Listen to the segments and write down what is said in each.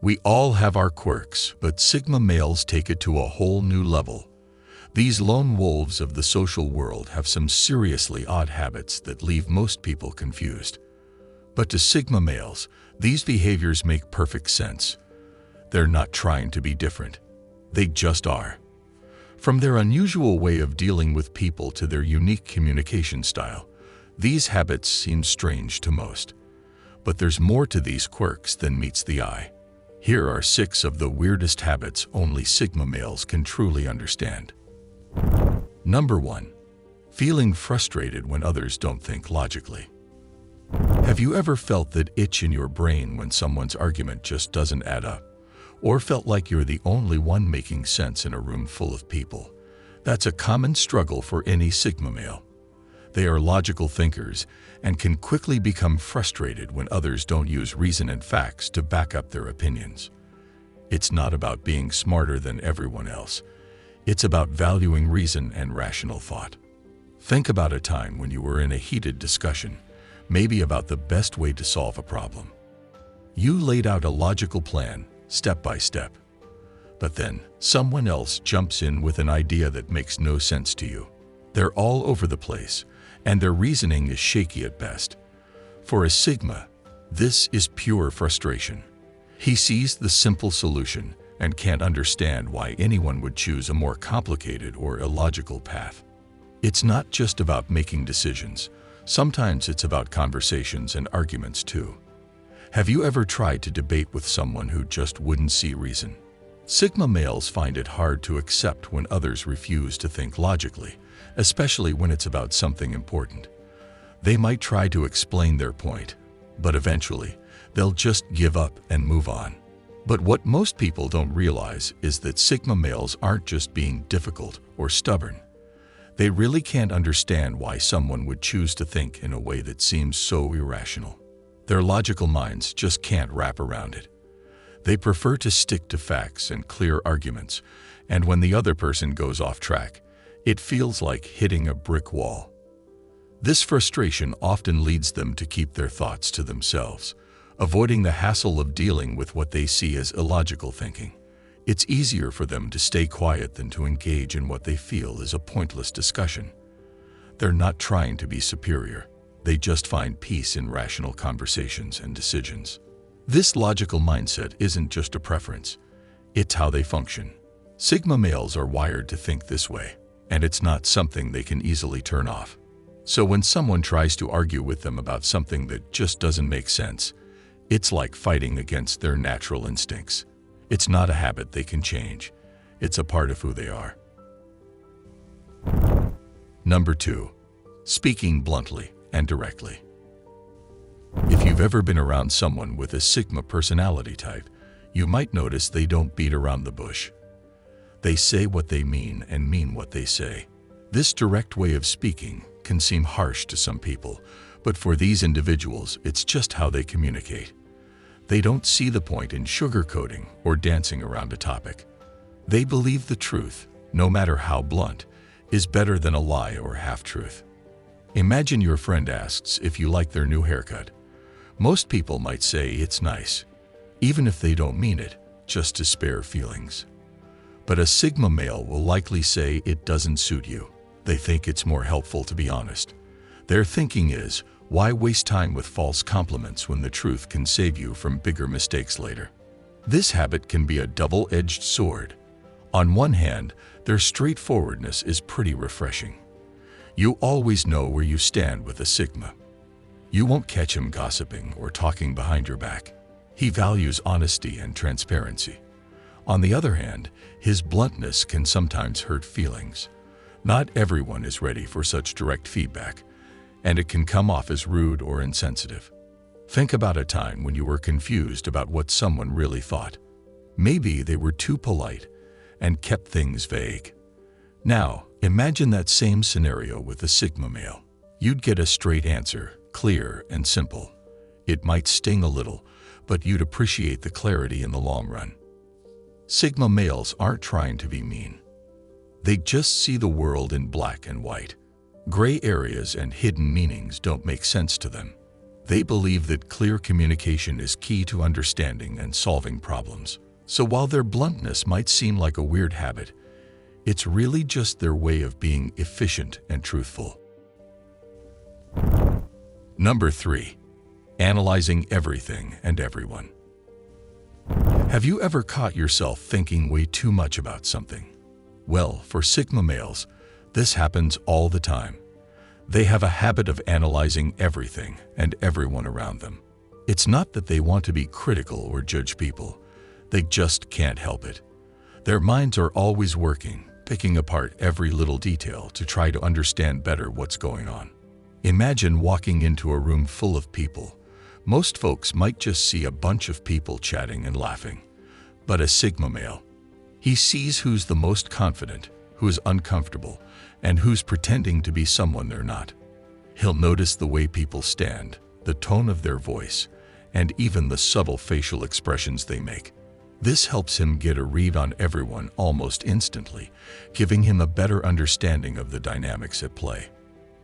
We all have our quirks, but Sigma males take it to a whole new level. These lone wolves of the social world have some seriously odd habits that leave most people confused. But to Sigma males, these behaviors make perfect sense. They're not trying to be different. They just are. From their unusual way of dealing with people to their unique communication style, these habits seem strange to most. But there's more to these quirks than meets the eye. Here are 6 of the weirdest habits only Sigma males can truly understand. Number 1. Feeling frustrated when others don't think logically. Have you ever felt that itch in your brain when someone's argument just doesn't add up? Or felt like you're the only one making sense in a room full of people? That's a common struggle for any Sigma male. They are logical thinkers and can quickly become frustrated when others don't use reason and facts to back up their opinions. It's not about being smarter than everyone else. It's about valuing reason and rational thought. Think about a time when you were in a heated discussion, maybe about the best way to solve a problem. You laid out a logical plan, step by step. But then, someone else jumps in with an idea that makes no sense to you. They're all over the place, and their reasoning is shaky at best. For a Sigma, this is pure frustration. He sees the simple solution and can't understand why anyone would choose a more complicated or illogical path. It's not just about making decisions. Sometimes it's about conversations and arguments too. Have you ever tried to debate with someone who just wouldn't see reason? Sigma males find it hard to accept when others refuse to think logically, especially when it's about something important. They might try to explain their point, but eventually, they'll just give up and move on. But what most people don't realize is that Sigma males aren't just being difficult or stubborn. They really can't understand why someone would choose to think in a way that seems so irrational. Their logical minds just can't wrap around it. They prefer to stick to facts and clear arguments, and when the other person goes off track, it feels like hitting a brick wall. This frustration often leads them to keep their thoughts to themselves, avoiding the hassle of dealing with what they see as illogical thinking. It's easier for them to stay quiet than to engage in what they feel is a pointless discussion. They're not trying to be superior. They just find peace in rational conversations and decisions. This logical mindset isn't just a preference. It's how they function. Sigma males are wired to think this way, and it's not something they can easily turn off. So when someone tries to argue with them about something that just doesn't make sense, it's like fighting against their natural instincts. It's not a habit they can change. It's a part of who they are. Number 2. Speaking bluntly and directly. If you've ever been around someone with a Sigma personality type, you might notice they don't beat around the bush. They say what they mean and mean what they say. This direct way of speaking can seem harsh to some people, but for these individuals, it's just how they communicate. They don't see the point in sugarcoating or dancing around a topic. They believe the truth, no matter how blunt, is better than a lie or half-truth. Imagine your friend asks if you like their new haircut. Most people might say it's nice, even if they don't mean it, just to spare feelings. But a Sigma male will likely say it doesn't suit you. They think it's more helpful to be honest. Their thinking is, why waste time with false compliments when the truth can save you from bigger mistakes later? This habit can be a double-edged sword. On one hand, their straightforwardness is pretty refreshing. You always know where you stand with a Sigma. You won't catch him gossiping or talking behind your back. He values honesty and transparency. On the other hand, his bluntness can sometimes hurt feelings. Not everyone is ready for such direct feedback, and it can come off as rude or insensitive. Think about a time when you were confused about what someone really thought. Maybe they were too polite and kept things vague. Now, imagine that same scenario with a Sigma male. You'd get a straight answer, clear and simple. It might sting a little, but you'd appreciate the clarity in the long run. Sigma males aren't trying to be mean. They just see the world in black and white. Gray areas and hidden meanings don't make sense to them. They believe that clear communication is key to understanding and solving problems. So while their bluntness might seem like a weird habit, it's really just their way of being efficient and truthful. Number 3. Analyzing everything and everyone. Have you ever caught yourself thinking way too much about something? Well, for Sigma males, this happens all the time. They have a habit of analyzing everything and everyone around them. It's not that they want to be critical or judge people. They just can't help it. Their minds are always working, picking apart every little detail to try to understand better what's going on. Imagine walking into a room full of people. Most folks might just see a bunch of people chatting and laughing. But a Sigma male, he sees who's the most confident, who's uncomfortable, and who's pretending to be someone they're not. He'll notice the way people stand, the tone of their voice, and even the subtle facial expressions they make. This helps him get a read on everyone almost instantly, giving him a better understanding of the dynamics at play.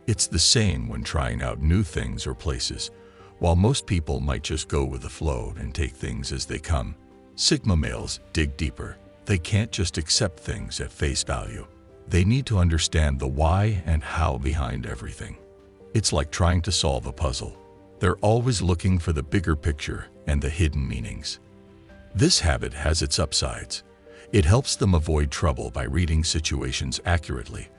It's the same when trying out new things or places. While most people might just go with the flow and take things as they come, Sigma males dig deeper. They can't just accept things at face value. They need to understand the why and how behind everything. It's like trying to solve a puzzle. They're always looking for the bigger picture and the hidden meanings. This habit has its upsides. It helps them avoid trouble by reading situations accurately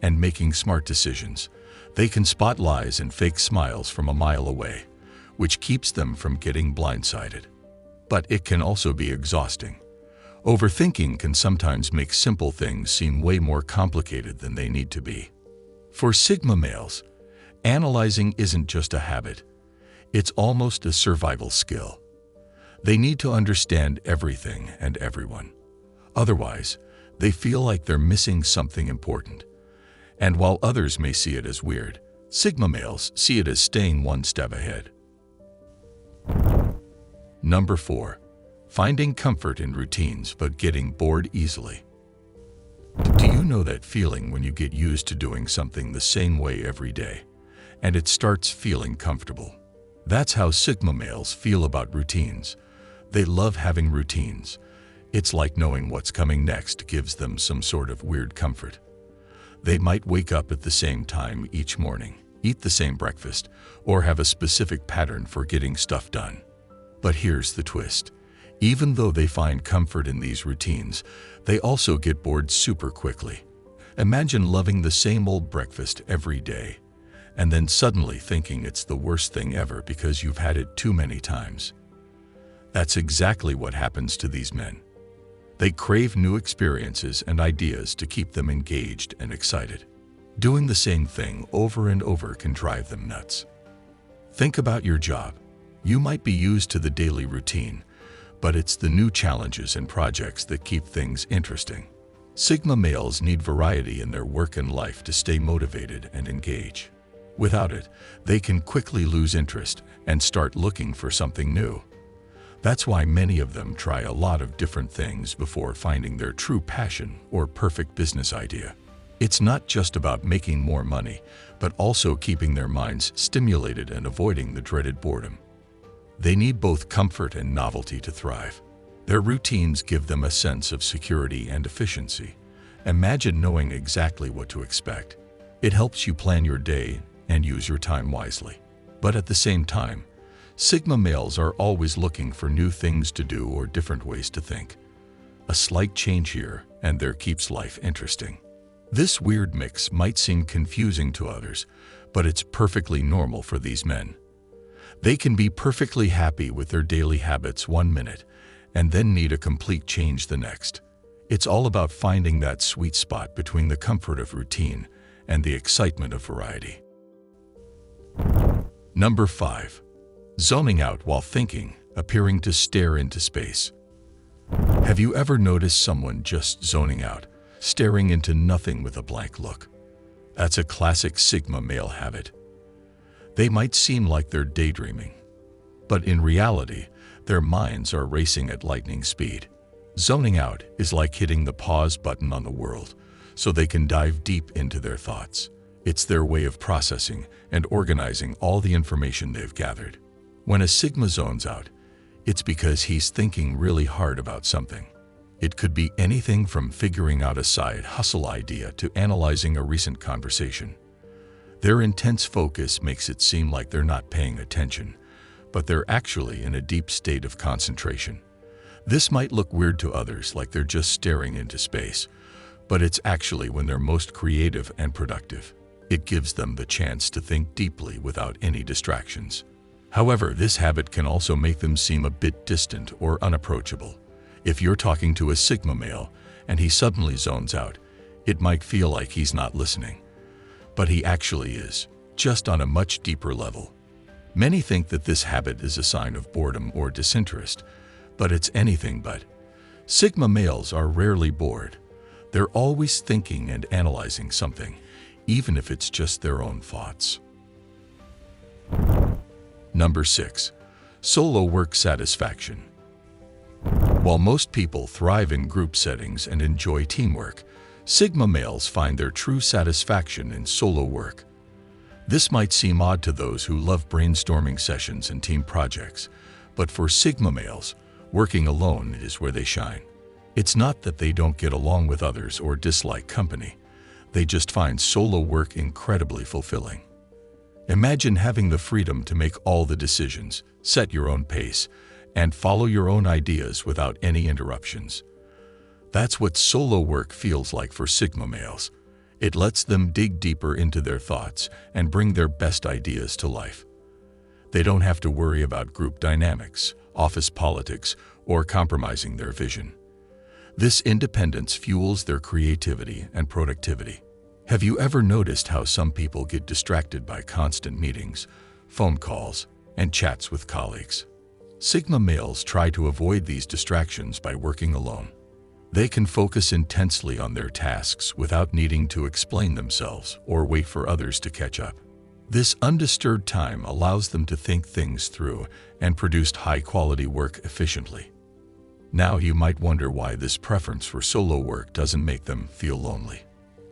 and making smart decisions. They can spot lies and fake smiles from a mile away, which keeps them from getting blindsided. But it can also be exhausting. Overthinking can sometimes make simple things seem way more complicated than they need to be. For Sigma males, analyzing isn't just a habit. It's almost a survival skill. They need to understand everything and everyone. Otherwise, they feel like they're missing something important. And while others may see it as weird, Sigma males see it as staying one step ahead. Number 4. Finding comfort in routines but getting bored easily. Do you know that feeling when you get used to doing something the same way every day, and it starts feeling comfortable? That's how Sigma males feel about routines. They love having routines. It's like knowing what's coming next gives them some sort of weird comfort. They might wake up at the same time each morning, eat the same breakfast, or have a specific pattern for getting stuff done. But here's the twist. Even though they find comfort in these routines, they also get bored super quickly. Imagine loving the same old breakfast every day, and then suddenly thinking it's the worst thing ever because you've had it too many times. That's exactly what happens to these men. They crave new experiences and ideas to keep them engaged and excited. Doing the same thing over and over can drive them nuts. Think about your job. You might be used to the daily routine, but it's the new challenges and projects that keep things interesting. Sigma males need variety in their work and life to stay motivated and engage. Without it, they can quickly lose interest and start looking for something new. That's why many of them try a lot of different things before finding their true passion or perfect business idea. It's not just about making more money, but also keeping their minds stimulated and avoiding the dreaded boredom. They need both comfort and novelty to thrive. Their routines give them a sense of security and efficiency. Imagine knowing exactly what to expect. It helps you plan your day and use your time wisely. But at the same time, Sigma males are always looking for new things to do or different ways to think. A slight change here and there keeps life interesting. This weird mix might seem confusing to others, but it's perfectly normal for these men. They can be perfectly happy with their daily habits one minute and then need a complete change the next. It's all about finding that sweet spot between the comfort of routine and the excitement of variety. Number 5. Zoning out while thinking, appearing to stare into space. Have you ever noticed someone just zoning out, staring into nothing with a blank look? That's a classic Sigma male habit. They might seem like they're daydreaming, but in reality, their minds are racing at lightning speed. Zoning out is like hitting the pause button on the world, so they can dive deep into their thoughts. It's their way of processing and organizing all the information they've gathered. When a Sigma zones out, it's because he's thinking really hard about something. It could be anything from figuring out a side hustle idea to analyzing a recent conversation. Their intense focus makes it seem like they're not paying attention, but they're actually in a deep state of concentration. This might look weird to others, like they're just staring into space, but it's actually when they're most creative and productive. It gives them the chance to think deeply without any distractions. However, this habit can also make them seem a bit distant or unapproachable. If you're talking to a Sigma male and he suddenly zones out, it might feel like he's not listening. But he actually is, just on a much deeper level. Many think that this habit is a sign of boredom or disinterest, but it's anything but. Sigma males are rarely bored. They're always thinking and analyzing something, even if it's just their own thoughts. Number 6. Solo work satisfaction. While most people thrive in group settings and enjoy teamwork, Sigma males find their true satisfaction in solo work. This might seem odd to those who love brainstorming sessions and team projects, but for Sigma males, working alone is where they shine. It's not that they don't get along with others or dislike company. They just find solo work incredibly fulfilling. Imagine having the freedom to make all the decisions, set your own pace, and follow your own ideas without any interruptions. That's what solo work feels like for Sigma males. It lets them dig deeper into their thoughts and bring their best ideas to life. They don't have to worry about group dynamics, office politics, or compromising their vision. This independence fuels their creativity and productivity. Have you ever noticed how some people get distracted by constant meetings, phone calls, and chats with colleagues? Sigma males try to avoid these distractions by working alone. They can focus intensely on their tasks without needing to explain themselves or wait for others to catch up. This undisturbed time allows them to think things through and produce high-quality work efficiently. Now you might wonder why this preference for solo work doesn't make them feel lonely.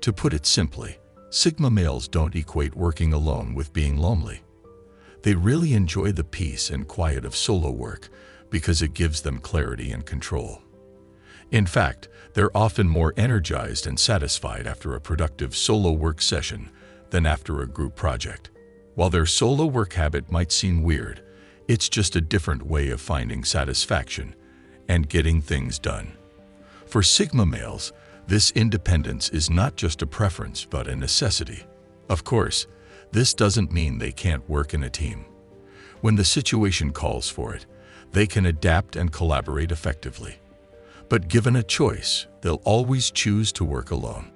To put it simply, Sigma males don't equate working alone with being lonely. They really enjoy the peace and quiet of solo work because it gives them clarity and control. In fact, they're often more energized and satisfied after a productive solo work session than after a group project. While their solo work habit might seem weird, it's just a different way of finding satisfaction and getting things done. For Sigma males, this independence is not just a preference but a necessity. Of course, this doesn't mean they can't work in a team. When the situation calls for it, they can adapt and collaborate effectively. But given a choice, they'll always choose to work alone.